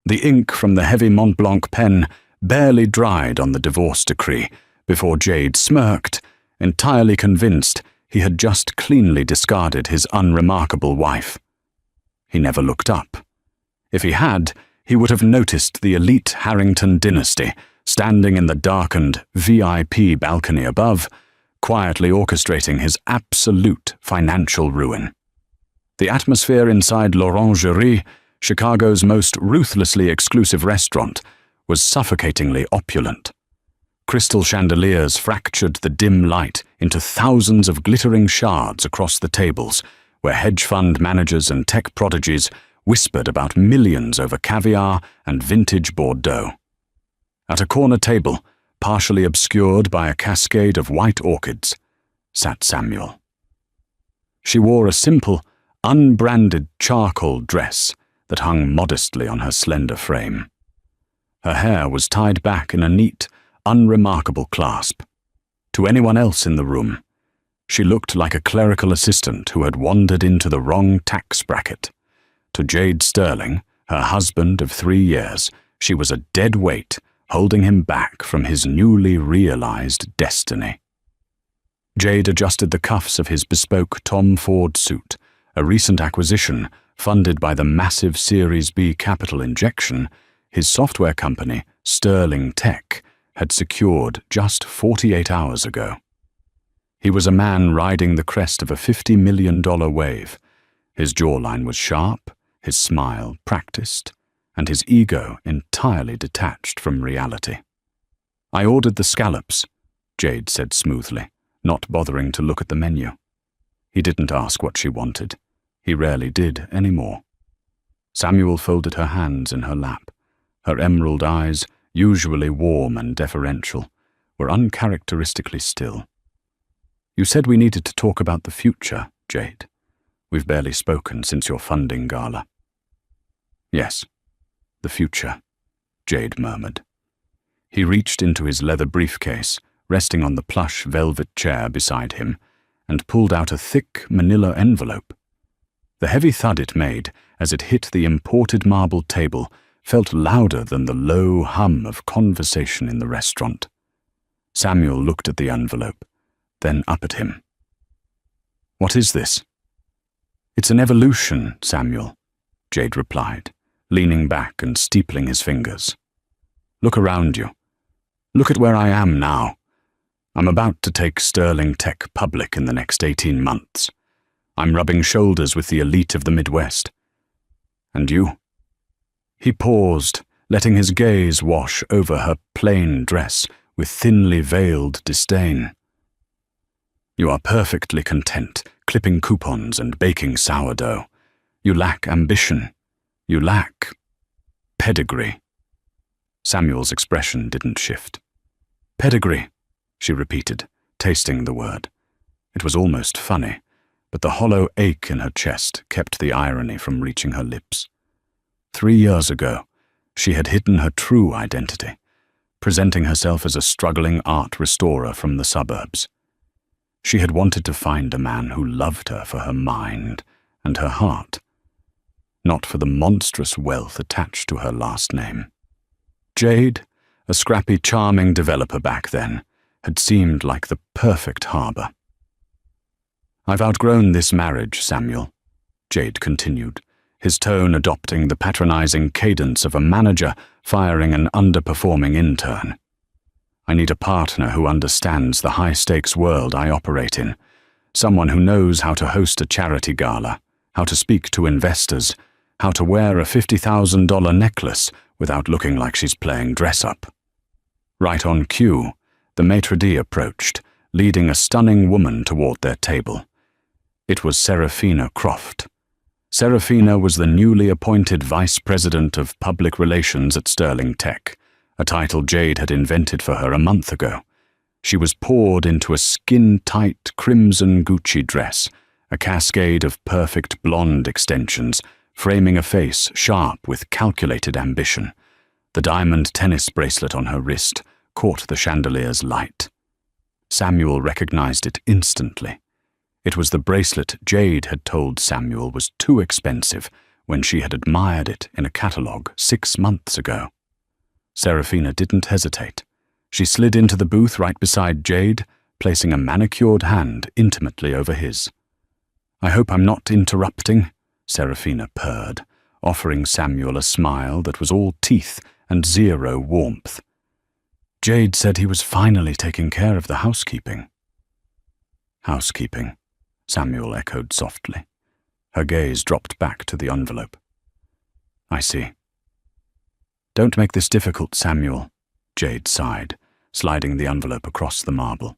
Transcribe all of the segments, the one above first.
The ink from the heavy Mont Blanc pen barely dried on the divorce decree before Jade smirked, entirely convinced he had just cleanly discarded his unremarkable wife. He never looked up. If he had, he would have noticed the elite Harrington dynasty standing in the darkened VIP balcony above, quietly orchestrating his absolute financial ruin. The atmosphere inside l'Orangerie, Chicago's most ruthlessly exclusive restaurant, was suffocatingly opulent. Crystal chandeliers fractured the dim light into thousands of glittering shards across the tables, where hedge fund managers and tech prodigies whispered about millions over caviar and vintage Bordeaux. At a corner table, partially obscured by a cascade of white orchids, sat Samuel. She wore a simple, unbranded charcoal dress that hung modestly on her slender frame. Her hair was tied back in a neat, unremarkable clasp. To anyone else in the room, she looked like a clerical assistant who had wandered into the wrong tax bracket. To Jade Sterling, her husband of 3 years, she was a dead weight, holding him back from his newly realized destiny. Jade adjusted the cuffs of his bespoke Tom Ford suit, a recent acquisition funded by the massive Series B capital injection his software company, Sterling Tech, had secured just 48 hours ago. He was a man riding the crest of a $50 million wave. His jawline was sharp, his smile practiced, and his ego entirely detached from reality. "I ordered the scallops," Jade said smoothly, not bothering to look at the menu. He didn't ask what she wanted. He rarely did anymore. Samuel folded her hands in her lap. Her emerald eyes, usually warm and deferential, were uncharacteristically still. "You said we needed to talk about the future, Jade. We've barely spoken since your funding gala." "Yes, the future," Jade murmured. He reached into his leather briefcase, resting on the plush velvet chair beside him, and pulled out a thick manila envelope. The heavy thud it made as it hit the imported marble table felt louder than the low hum of conversation in the restaurant. Samuel looked at the envelope, then up at him. "What is this?" "It's an evolution, Samuel," Jade replied, leaning back and steepling his fingers. "Look around you. Look at where I am now. I'm about to take Sterling Tech public in the next 18 months. I'm rubbing shoulders with the elite of the Midwest. And you?" He paused, letting his gaze wash over her plain dress with thinly veiled disdain. "You are perfectly content, clipping coupons and baking sourdough. You lack ambition. You lack pedigree." Samuel's expression didn't shift. "Pedigree," she repeated, tasting the word. It was almost funny, but the hollow ache in her chest kept the irony from reaching her lips. 3 years ago, she had hidden her true identity, presenting herself as a struggling art restorer from the suburbs. She had wanted to find a man who loved her for her mind and her heart, not for the monstrous wealth attached to her last name. Jade, a scrappy, charming developer back then, had seemed like the perfect harbor. "I've outgrown this marriage, Samuel," Jade continued, his tone adopting the patronizing cadence of a manager firing an underperforming intern. "I need a partner who understands the high-stakes world I operate in, someone who knows how to host a charity gala, how to speak to investors, how to wear a $50,000 necklace without looking like she's playing dress-up." Right on cue, the maitre d' approached, leading a stunning woman toward their table. It was Serafina Croft. Serafina was the newly appointed Vice President of Public Relations at Sterling Tech, a title Jade had invented for her a month ago. She was poured into a skin-tight crimson Gucci dress, a cascade of perfect blonde extensions, framing a face sharp with calculated ambition. The diamond tennis bracelet on her wrist caught the chandelier's light. Samuel recognized it instantly. It was the bracelet Jade had told Samuel was too expensive when she had admired it in a catalogue 6 months ago. Serafina didn't hesitate. She slid into the booth right beside Jade, placing a manicured hand intimately over his. "I hope I'm not interrupting," Serafina purred, offering Samuel a smile that was all teeth and zero warmth. Jade said he was finally taking care of the housekeeping. "Housekeeping," Samuel echoed softly. Her gaze dropped back to the envelope. "I see." "Don't make this difficult, Samuel," Jade sighed, sliding the envelope across the marble.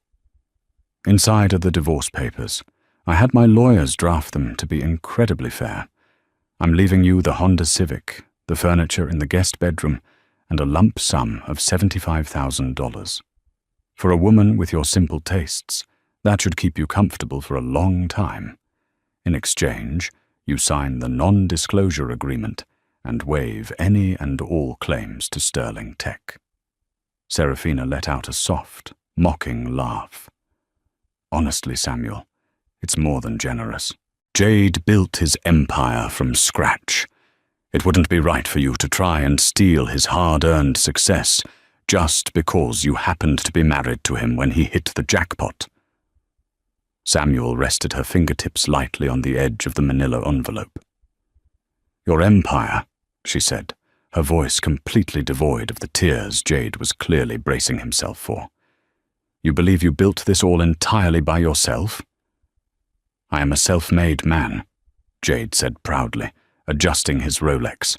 "Inside are the divorce papers. I had my lawyers draft them to be incredibly fair. I'm leaving you the Honda Civic, the furniture in the guest bedroom, and a lump sum of $75,000. For a woman with your simple tastes, that should keep you comfortable for a long time. In exchange, you sign the non-disclosure agreement and waive any and all claims to Sterling Tech." Serafina let out a soft, mocking laugh. "Honestly, Samuel, it's more than generous. Jade built his empire from scratch. It wouldn't be right for you to try and steal his hard-earned success just because you happened to be married to him when he hit the jackpot." Samuel rested her fingertips lightly on the edge of the manila envelope. "Your empire," she said, her voice completely devoid of the tears Jade was clearly bracing himself for. "You believe you built this all entirely by yourself?" "I am a self-made man," Jade said proudly, adjusting his Rolex.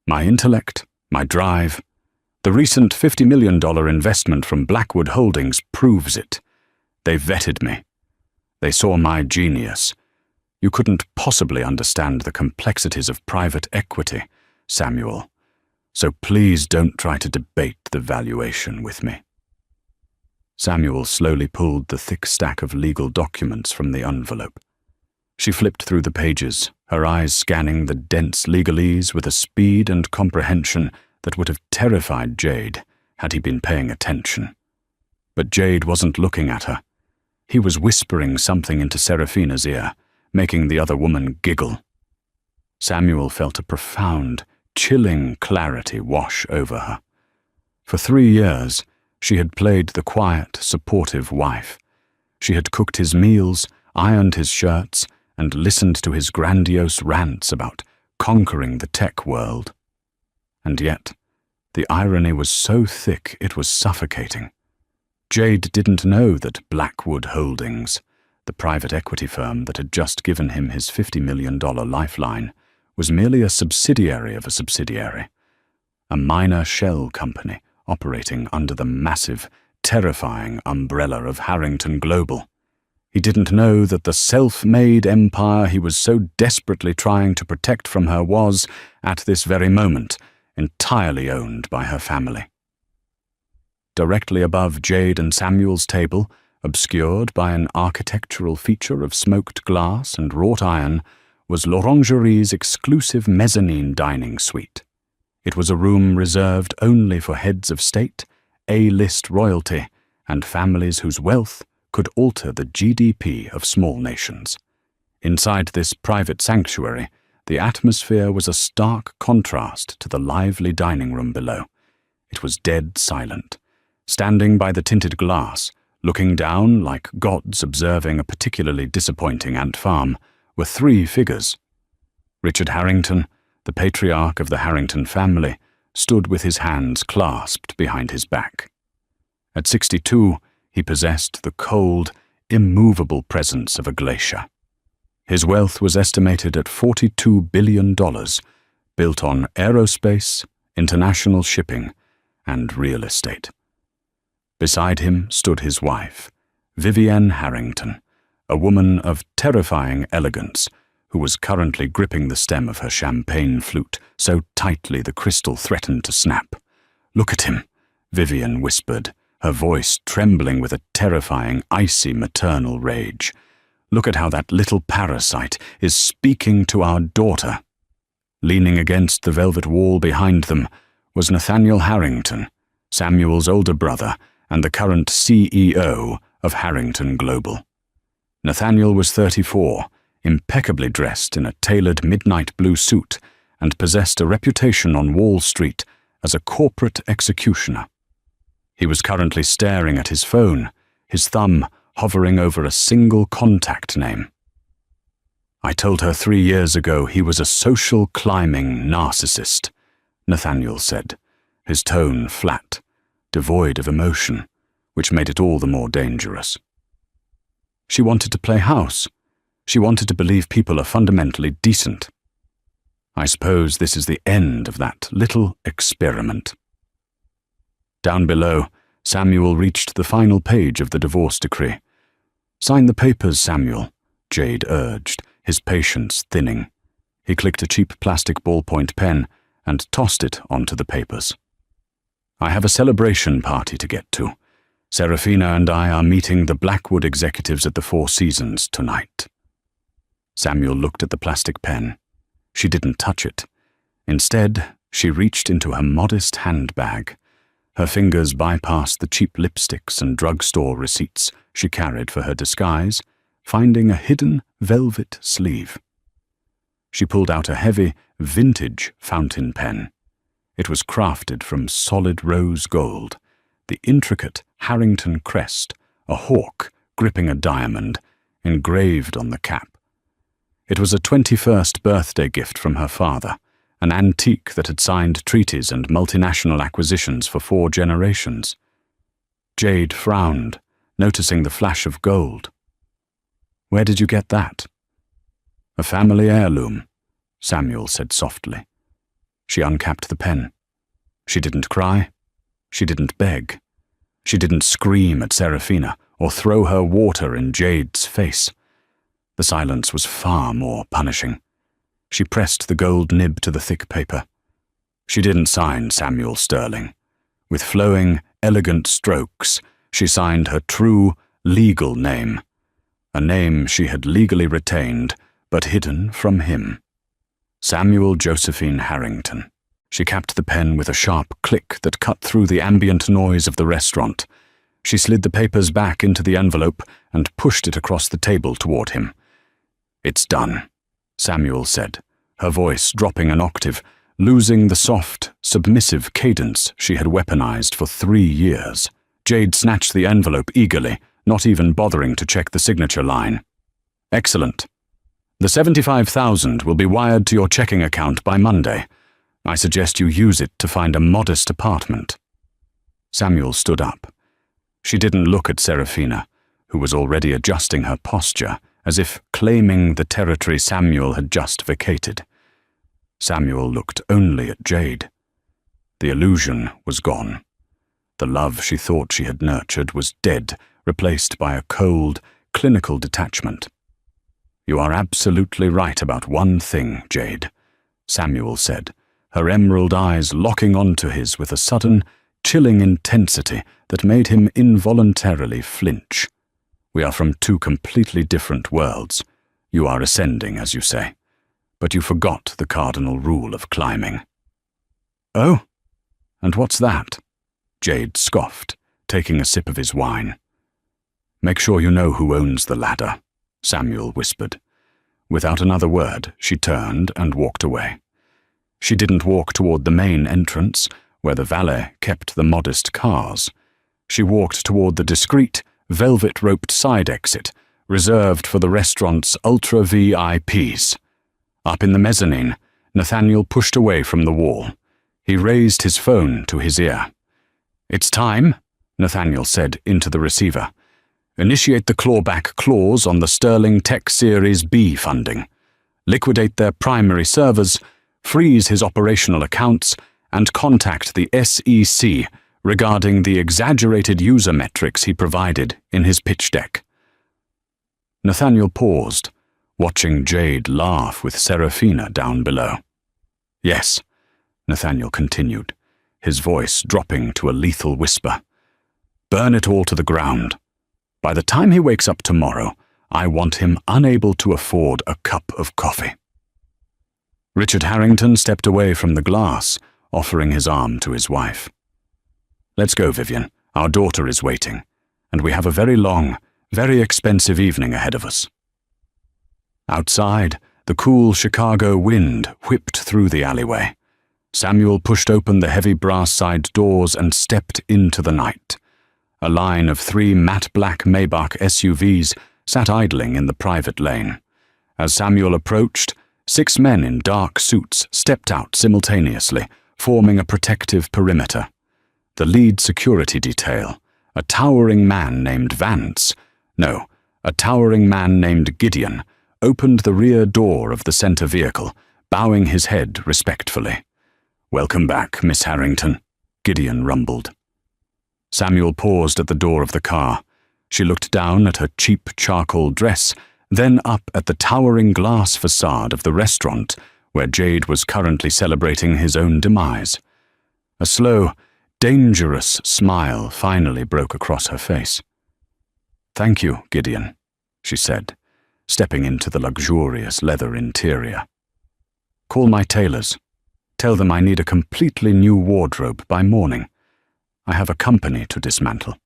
"My intellect, my drive. The recent $50 million investment from Blackwood Holdings proves it. They vetted me. They saw my genius. You couldn't possibly understand the complexities of private equity, Samuel. So please don't try to debate the valuation with me." Samuel slowly pulled the thick stack of legal documents from the envelope. She flipped through the pages, her eyes scanning the dense legalese with a speed and comprehension that would have terrified Jade had he been paying attention. But Jade wasn't looking at her. He was whispering something into Serafina's ear, making the other woman giggle. Samuel felt a profound, chilling clarity wash over her. For 3 years, she had played the quiet, supportive wife. She had cooked his meals, ironed his shirts, and listened to his grandiose rants about conquering the tech world. And yet, the irony was so thick it was suffocating. Jade didn't know that Blackwood Holdings, the private equity firm that had just given him his $50 million lifeline, was merely a subsidiary of a subsidiary, a minor shell company operating under the massive, terrifying umbrella of Harrington Global. He didn't know that the self-made empire he was so desperately trying to protect from her was, at this very moment, entirely owned by her family. Directly above Jade and Samuel's table, obscured by an architectural feature of smoked glass and wrought iron, was L'Orangerie's exclusive mezzanine dining suite. It was a room reserved only for heads of state, A-list royalty, and families whose wealth could alter the GDP of small nations. Inside this private sanctuary, the atmosphere was a stark contrast to the lively dining room below. It was dead silent. Standing by the tinted glass, looking down like gods observing a particularly disappointing ant farm, were 3 figures. Richard Harrington, the patriarch of the Harrington family, stood with his hands clasped behind his back. At 62, he possessed the cold, immovable presence of a glacier. His wealth was estimated at $42 billion, built on aerospace, international shipping, and real estate. Beside him stood his wife, Vivienne Harrington, a woman of terrifying elegance, who was currently gripping the stem of her champagne flute so tightly the crystal threatened to snap. "Look at him," Vivienne whispered, her voice trembling with a terrifying, icy maternal rage. "Look at how that little parasite is speaking to our daughter." Leaning against the velvet wall behind them was Nathaniel Harrington, Samuel's older brother and the current CEO of Harrington Global. Nathaniel was 34, impeccably dressed in a tailored midnight blue suit and possessed a reputation on Wall Street as a corporate executioner. He was currently staring at his phone, his thumb hovering over a single contact name. "I told her 3 years ago he was a social climbing narcissist," Nathaniel said, his tone flat, devoid of emotion, which made it all the more dangerous. "She wanted to play house. She wanted to believe people are fundamentally decent. I suppose this is the end of that little experiment." Down below, Samuel reached the final page of the divorce decree. "Sign the papers, Samuel," Jade urged, his patience thinning. He clicked a cheap plastic ballpoint pen and tossed it onto the papers. "I have a celebration party to get to. Serafina and I are meeting the Blackwood executives at the Four Seasons tonight." Samuel looked at the plastic pen. She didn't touch it. Instead, she reached into her modest handbag. Her fingers bypassed the cheap lipsticks and drugstore receipts she carried for her disguise, finding a hidden velvet sleeve. She pulled out a heavy, vintage fountain pen. It was crafted from solid rose gold, the intricate Harrington crest, a hawk gripping a diamond, engraved on the cap. It was a 21st birthday gift from her father, an antique that had signed treaties and multinational acquisitions for 4 generations. Jade frowned, noticing the flash of gold. "Where did you get that?" "A family heirloom," Samuel said softly. She uncapped the pen. She didn't cry. She didn't beg. She didn't scream at Serafina or throw her water in Jade's face. The silence was far more punishing. She pressed the gold nib to the thick paper. She didn't sign Samuel Sterling. With flowing, elegant strokes, she signed her true, legal name, a name she had legally retained, but hidden from him. Samuel Josephine Harrington. She capped the pen with a sharp click that cut through the ambient noise of the restaurant. She slid the papers back into the envelope and pushed it across the table toward him. "It's done," Samuel said, her voice dropping an octave, losing the soft, submissive cadence she had weaponized for 3 years. Jade snatched the envelope eagerly, not even bothering to check the signature line. "Excellent. The $75,000 will be wired to your checking account by Monday. I suggest you use it to find a modest apartment." Samuel stood up. She didn't look at Serafina, who was already adjusting her posture, as if claiming the territory Samuel had just vacated. Samuel looked only at Jade. The illusion was gone. The love she thought she had nurtured was dead, replaced by a cold, clinical detachment. "You are absolutely right about one thing, Jade," Samuel said, her emerald eyes locking onto his with a sudden, chilling intensity that made him involuntarily flinch. "We are from 2 completely different worlds. You are ascending, as you say, but you forgot the cardinal rule of climbing." "Oh? And what's that?" Jade scoffed, taking a sip of his wine. "Make sure you know who owns the ladder," Samuel whispered. Without another word, she turned and walked away. She didn't walk toward the main entrance, where the valet kept the modest cars. She walked toward the discreet, velvet-roped side exit, reserved for the restaurant's ultra-VIPs. Up in the mezzanine, Nathaniel pushed away from the wall. He raised his phone to his ear. "It's time," Nathaniel said into the receiver. "Initiate the clawback clause on the Sterling Tech Series B funding. Liquidate their primary servers, freeze his operational accounts, and contact the SEC regarding the exaggerated user metrics he provided in his pitch deck." Nathaniel paused, watching Jade laugh with Serafina down below. "Yes," Nathaniel continued, his voice dropping to a lethal whisper. "Burn it all to the ground. By the time he wakes up tomorrow, I want him unable to afford a cup of coffee." Richard Harrington stepped away from the glass, offering his arm to his wife. "Let's go, Vivian. Our daughter is waiting, and we have a very long, very expensive evening ahead of us." Outside, The cool Chicago wind whipped through the alleyway. Samuel pushed open the heavy brass side doors and stepped into the night. A line of 3 matte black Maybach SUVs sat idling in the private lane. As Samuel approached, 6 men in dark suits stepped out simultaneously, forming a protective perimeter. The lead security detail, a towering man named Gideon, opened the rear door of the center vehicle, bowing his head respectfully. "Welcome back, Miss Harrington," Gideon rumbled. Samuel paused at the door of the car. She looked down at her cheap charcoal dress, then up at the towering glass facade of the restaurant where Jade was currently celebrating his own demise. A slow, dangerous smile finally broke across her face. "Thank you, Gideon," she said, stepping into the luxurious leather interior. "Call my tailors. Tell them I need a completely new wardrobe by morning. I have a company to dismantle."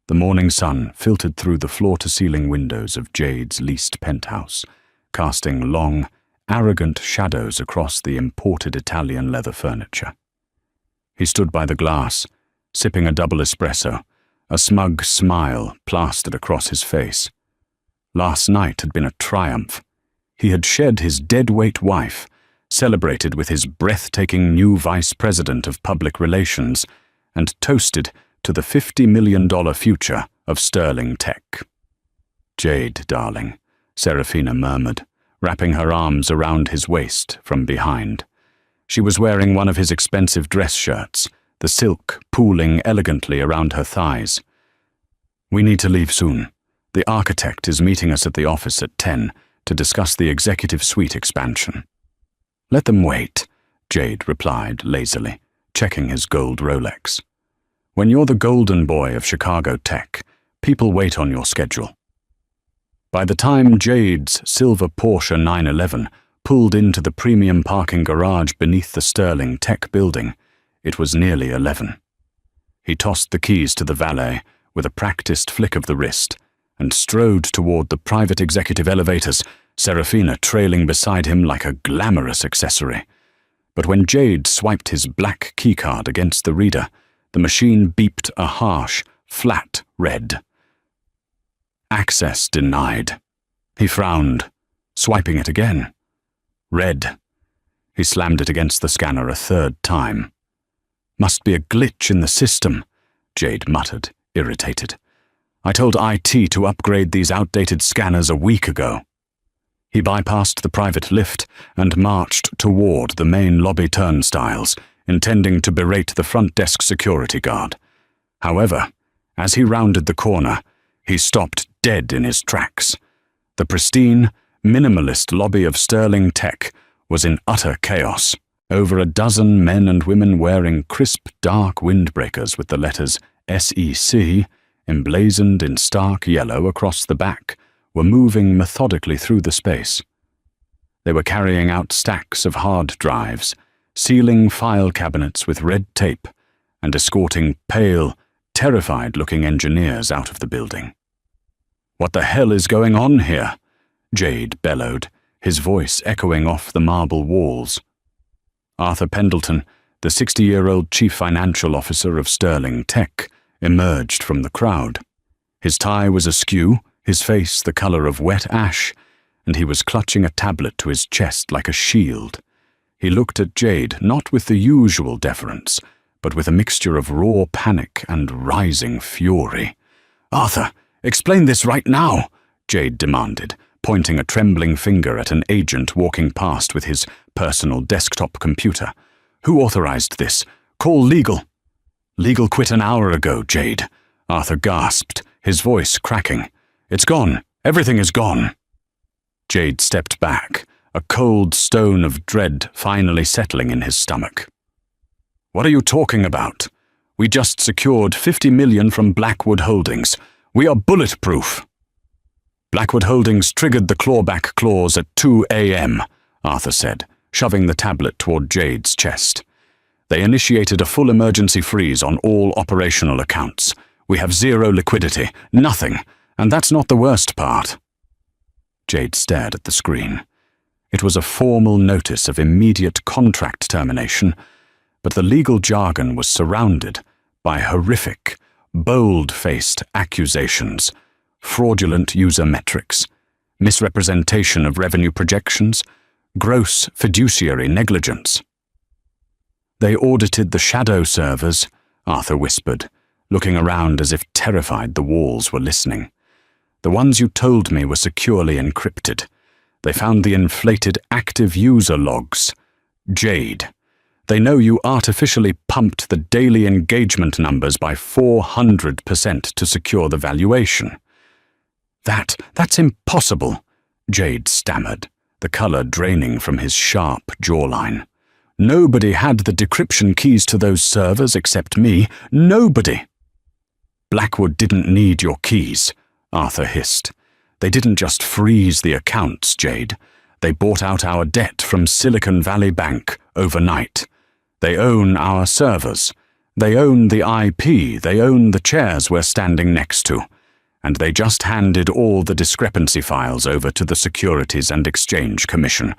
The morning sun filtered through the floor-to-ceiling windows of Jade's leased penthouse, casting long, arrogant shadows across the imported Italian leather furniture. He stood by the glass, sipping a double espresso, a smug smile plastered across his face. Last night had been a triumph. He had shed his dead-weight wife, celebrated with his breathtaking new vice president of public relations, and toasted to the $50 million future of Sterling Tech. "Jade, darling," Serafina murmured, wrapping her arms around his waist from behind. She was wearing one of his expensive dress shirts, the silk pooling elegantly around her thighs. "We need to leave soon. The architect is meeting us at the office at 10 to discuss the executive suite expansion." "Let them wait," Jade replied lazily, checking his gold Rolex. "When you're the golden boy of Chicago tech, people wait on your schedule." By the time Jade's silver Porsche 911 pulled into the premium parking garage beneath the Sterling Tech building, it was nearly 11. He tossed the keys to the valet with a practiced flick of the wrist and strode toward the private executive elevators, Serafina trailing beside him like a glamorous accessory. But when Jade swiped his black keycard against the reader, the machine beeped a harsh, flat red. "Access denied." He frowned, swiping it again. Red. He slammed it against the scanner a 3rd time. "Must be a glitch in the system," Jade muttered, irritated. "I told IT to upgrade these outdated scanners a week ago." He bypassed the private lift and marched toward the main lobby turnstiles, intending to berate the front desk security guard. However, as he rounded the corner, he stopped dead in his tracks. The pristine, minimalist lobby of Sterling Tech was in utter chaos. Over a dozen men and women wearing crisp, dark windbreakers with the letters SEC emblazoned in stark yellow across the back were moving methodically through the space. They were carrying out stacks of hard drives, sealing file cabinets with red tape, and escorting pale, terrified-looking engineers out of the building. "What the hell is going on here?" Jade bellowed, his voice echoing off the marble walls. Arthur Pendleton, the 60-year-old chief financial officer of Sterling Tech, emerged from the crowd. His tie was askew, his face the color of wet ash, and he was clutching a tablet to his chest like a shield. He looked at Jade not with the usual deference, but with a mixture of raw panic and rising fury. "Arthur, explain this right now," Jade demanded, pointing a trembling finger at an agent walking past with his personal desktop computer. "Who authorized this? Call legal." "Legal quit an hour ago, Jade," Arthur gasped, his voice cracking. "It's gone. Everything is gone." Jade stepped back, a cold stone of dread finally settling in his stomach. "What are you talking about? We just secured $50 million from Blackwood Holdings. We are bulletproof." "Blackwood Holdings triggered the clawback clause at 2 a.m., Arthur said, shoving the tablet toward Jade's chest. "They initiated a full emergency freeze on all operational accounts. We have zero liquidity, nothing, and that's not the worst part." Jade stared at the screen. It was a formal notice of immediate contract termination, but the legal jargon was surrounded by horrific, bold-faced accusations, fraudulent user metrics, misrepresentation of revenue projections, gross fiduciary negligence. "They audited the shadow servers," Arthur whispered, looking around as if terrified the walls were listening. "The ones you told me were securely encrypted. They found the inflated active user logs. Jade. They know you artificially pumped the daily engagement numbers by 400% to secure the valuation." That's impossible," Jade stammered, the color draining from his sharp jawline. "Nobody had the decryption keys to those servers except me. Nobody." "Blackwood didn't need your keys," Arthur hissed. "They didn't just freeze the accounts, Jade. They bought out our debt from Silicon Valley Bank overnight. They own our servers. They own the IP. They own the chairs we're standing next to. And they just handed all the discrepancy files over to the Securities and Exchange Commission.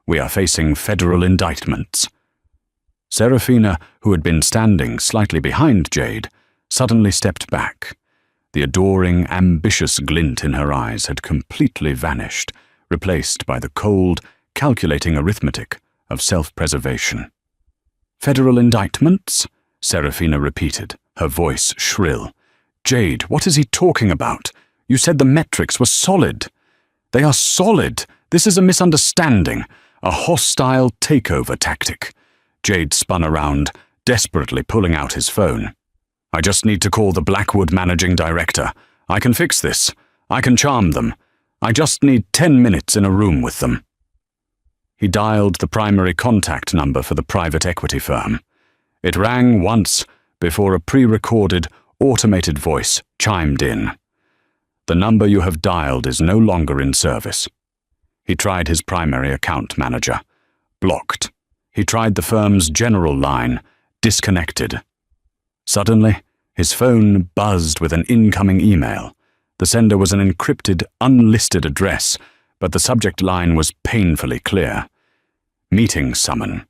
We are facing federal indictments." Serafina, who had been standing slightly behind Jade, suddenly stepped back. The adoring, ambitious glint in her eyes had completely vanished, replaced by the cold, calculating arithmetic of self-preservation. "Federal indictments?" Serafina repeated, her voice shrill. "Jade, what is he talking about? You said the metrics were solid." "They are solid. This is a misunderstanding, a hostile takeover tactic." Jade spun around, desperately pulling out his phone. "I just need to call the Blackwood managing director. I can fix this. I can charm them. I just need 10 minutes in a room with them." He dialed the primary contact number for the private equity firm. It rang once before a pre-recorded, automated voice chimed in. "The number you have dialed is no longer in service." He tried his primary account manager. Blocked. He tried the firm's general line. Disconnected. Suddenly, his phone buzzed with an incoming email. The sender was an encrypted, unlisted address, but the subject line was painfully clear. "Meeting summon.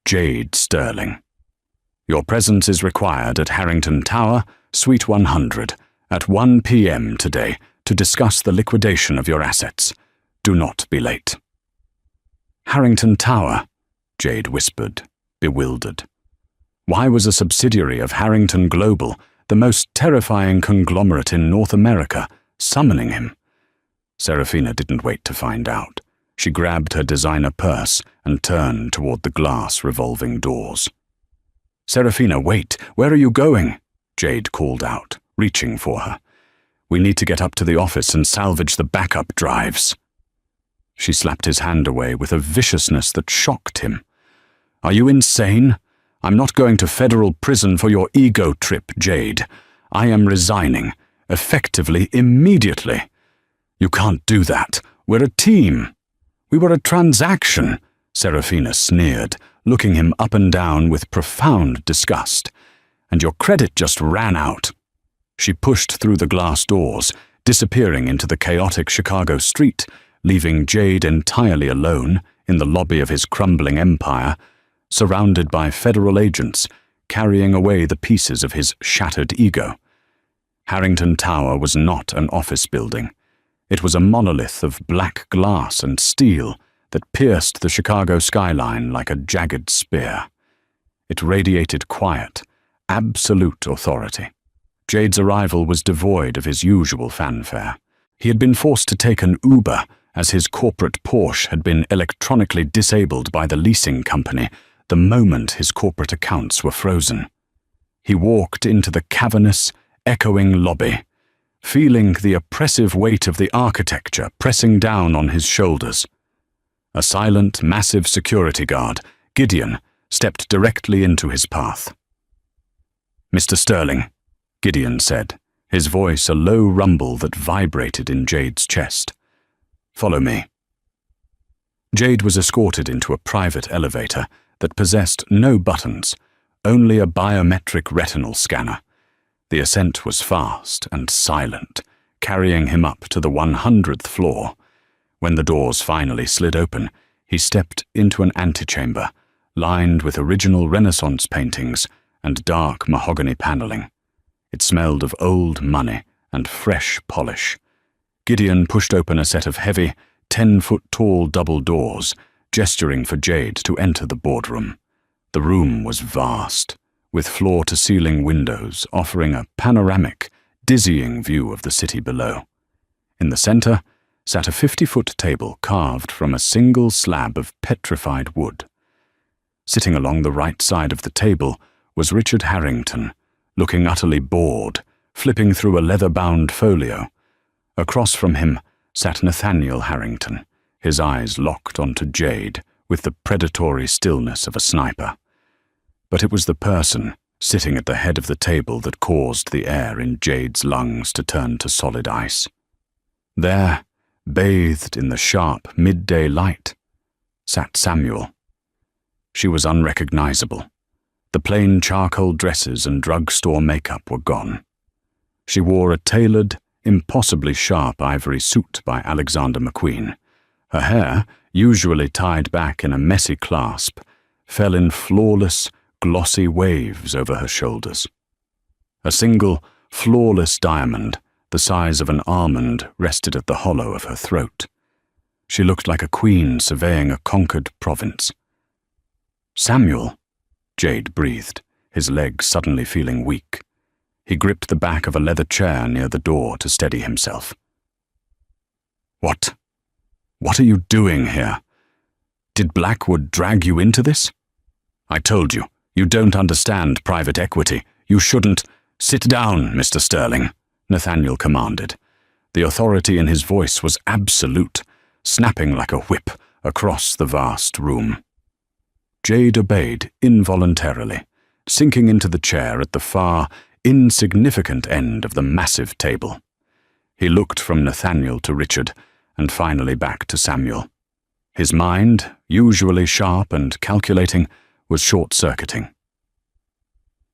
Jade Sterling. Your presence is required at Harrington Tower, Suite 100, at 1 p.m. today to discuss the liquidation of your assets. Do not be late." "Harrington Tower," Jade whispered, bewildered. Why was a subsidiary of Harrington Global, the most terrifying conglomerate in North America, summoning him? Serafina didn't wait to find out. She grabbed her designer purse and turned toward the glass revolving doors. "Serafina, wait! Where are you going?" Jade called out, reaching for her. "We need to get up to the office and salvage the backup drives." She slapped his hand away with a viciousness that shocked him. "Are you insane? I'm not going to federal prison for your ego trip, Jade. I am resigning, effectively immediately." "You can't do that. We're a team." "We were a transaction," Serafina sneered, looking him up and down with profound disgust. "And your credit just ran out." She pushed through the glass doors, disappearing into the chaotic Chicago street, leaving Jade entirely alone in the lobby of his crumbling empire, surrounded by federal agents, carrying away the pieces of his shattered ego. Harrington Tower was not an office building. It was a monolith of black glass and steel that pierced the Chicago skyline like a jagged spear. It radiated quiet, absolute authority. Jade's arrival was devoid of his usual fanfare. He had been forced to take an Uber as his corporate Porsche had been electronically disabled by the leasing company the moment his corporate accounts were frozen. He walked into the cavernous, echoing lobby, feeling the oppressive weight of the architecture pressing down on his shoulders. A silent, massive security guard, Gideon, stepped directly into his path. "Mr. Sterling," Gideon said, his voice a low rumble that vibrated in Jade's chest. "Follow me." Jade was escorted into a private elevator that possessed no buttons, only a biometric retinal scanner. The ascent was fast and silent, carrying him up to the 100th floor. When the doors finally slid open, He stepped into an antechamber, lined with original Renaissance paintings and dark mahogany paneling. It smelled of old money and fresh polish. Gideon pushed open a set of heavy, 10-foot-tall double doors, gesturing for Jade to enter the boardroom. The room was vast, with floor-to-ceiling windows offering a panoramic, dizzying view of the city below. In the center sat a 50-foot table carved from a single slab of petrified wood. Sitting along the right side of the table was Richard Harrington, looking utterly bored, flipping through a leather-bound folio. Across from him sat Nathaniel Harrington, his eyes locked onto Jade with the predatory stillness of a sniper. But it was the person sitting at the head of the table that caused the air in Jade's lungs to turn to solid ice. There, bathed in the sharp midday light, sat Samuel. She was unrecognizable. The plain charcoal dresses and drugstore makeup were gone. She wore a tailored, impossibly sharp ivory suit by Alexander McQueen. Her hair, usually tied back in a messy clasp, fell in flawless, glossy waves over her shoulders. A single, flawless diamond, the size of an almond, rested at the hollow of her throat. She looked like a queen surveying a conquered province. "Samuel," Jade breathed, his legs suddenly feeling weak. He gripped the back of a leather chair near the door to steady himself. What are you doing here? Did Blackwood drag you into this? I told you, you don't understand private equity. You shouldn't. Sit down, Mr. Sterling, Nathaniel commanded. The authority in his voice was absolute, snapping like a whip across the vast room. Jade obeyed involuntarily, sinking into the chair at the far, insignificant end of the massive table. He looked from Nathaniel to Richard, and finally back to Samuel. His mind, usually sharp and calculating, was short-circuiting.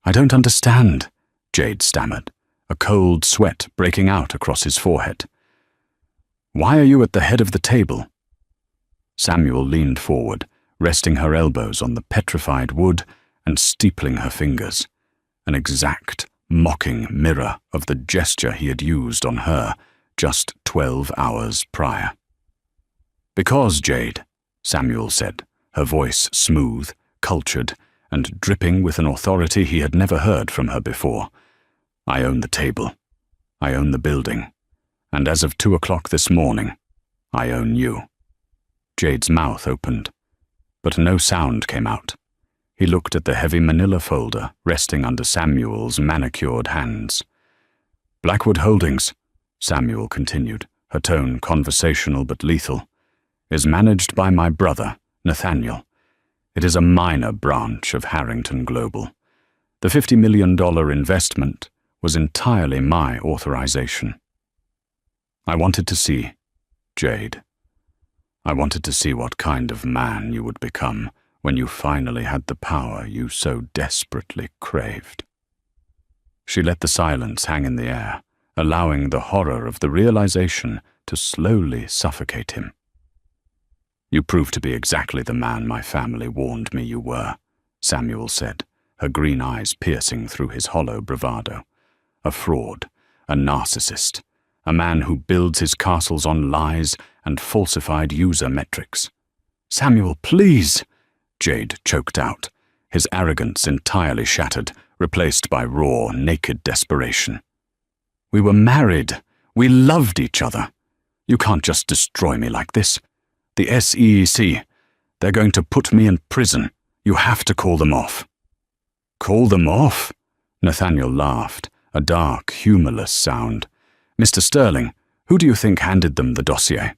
I don't understand, Jade stammered, a cold sweat breaking out across his forehead. Why are you at the head of the table? Samuel leaned forward, resting her elbows on the petrified wood and steepling her fingers, an exact, mocking mirror of the gesture he had used on her just 12 hours prior. Because, Jade, Samuel said, her voice smooth, cultured, and dripping with an authority he had never heard from her before. I own the table. I own the building. And as of 2 o'clock this morning, I own you. Jade's mouth opened, but no sound came out. He looked at the heavy manila folder resting under Samuel's manicured hands. Blackwood Holdings, Samuel continued, her tone conversational but lethal, is managed by my brother, Nathaniel. It is a minor branch of Harrington Global. The $50 million investment was entirely my authorization. I wanted to see, Jade. I wanted to see what kind of man you would become when you finally had the power you so desperately craved. She let the silence hang in the air, allowing the horror of the realization to slowly suffocate him. You proved to be exactly the man my family warned me you were, Samuel said, her green eyes piercing through his hollow bravado. A fraud, a narcissist, a man who builds his castles on lies and falsified user metrics. Samuel, please, Jade choked out, his arrogance entirely shattered, replaced by raw, naked desperation. We were married. We loved each other. You can't just destroy me like this. The SEC, they're going to put me in prison. You have to call them off. Call them off? Nathaniel laughed, a dark, humorless sound. Mr. Sterling, who do you think handed them the dossier?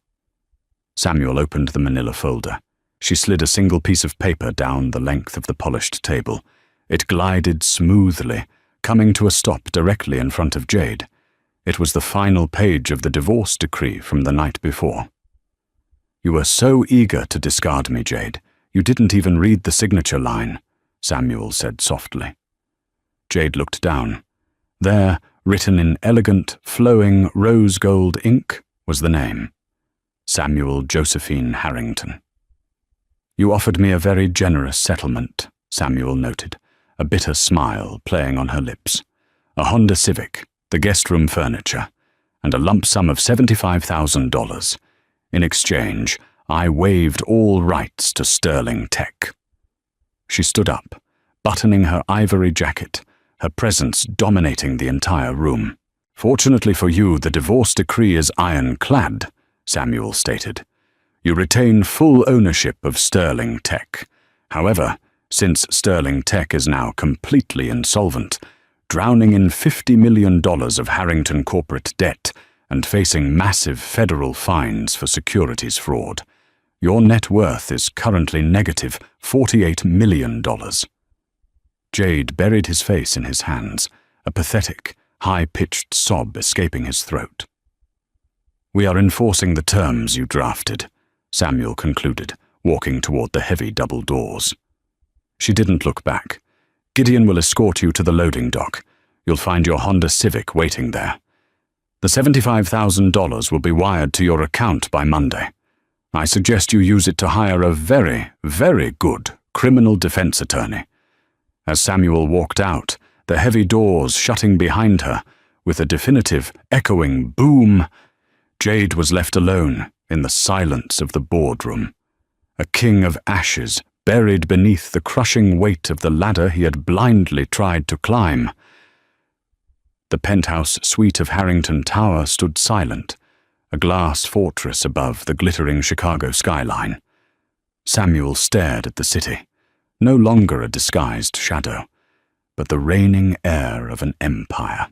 Samuel opened the manila folder. She slid a single piece of paper down the length of the polished table. It glided smoothly, coming to a stop directly in front of Jade. It was the final page of the divorce decree from the night before. You were so eager to discard me, Jade. You didn't even read the signature line, Samuel said softly. Jade looked down. There, written in elegant, flowing rose-gold ink, was the name. Samuel Josephine Harrington. You offered me a very generous settlement, Samuel noted, a bitter smile playing on her lips. A Honda Civic, the guest room furniture, and a lump sum of $75,000. In exchange, I waived all rights to Sterling Tech. She stood up, buttoning her ivory jacket, her presence dominating the entire room. Fortunately for you, the divorce decree is ironclad, Samuel stated. You retain full ownership of Sterling Tech. However, since Sterling Tech is now completely insolvent, drowning in $50 million of Harrington corporate debt and facing massive federal fines for securities fraud, your net worth is currently negative $48 million. Jade buried his face in his hands, a pathetic, high-pitched sob escaping his throat. We are enforcing the terms you drafted, Samuel concluded, walking toward the heavy double doors. She didn't look back. Gideon will escort you to the loading dock. You'll find your Honda Civic waiting there. The $75,000 will be wired to your account by Monday. I suggest you use it to hire a very, very good criminal defense attorney. As Samuel walked out, the heavy doors shutting behind her, with a definitive, echoing boom, Jade was left alone in the silence of the boardroom. A king of ashes, buried beneath the crushing weight of the ladder he had blindly tried to climb. The penthouse suite of Harrington Tower stood silent, a glass fortress above the glittering Chicago skyline. Samuel stared at the city, no longer a disguised shadow, but the reigning heir of an empire.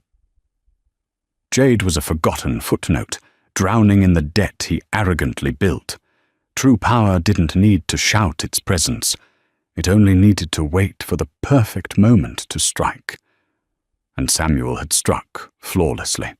Jade was a forgotten footnote, drowning in the debt he arrogantly built. True power didn't need to shout its presence. It only needed to wait for the perfect moment to strike. And Samuel had struck flawlessly.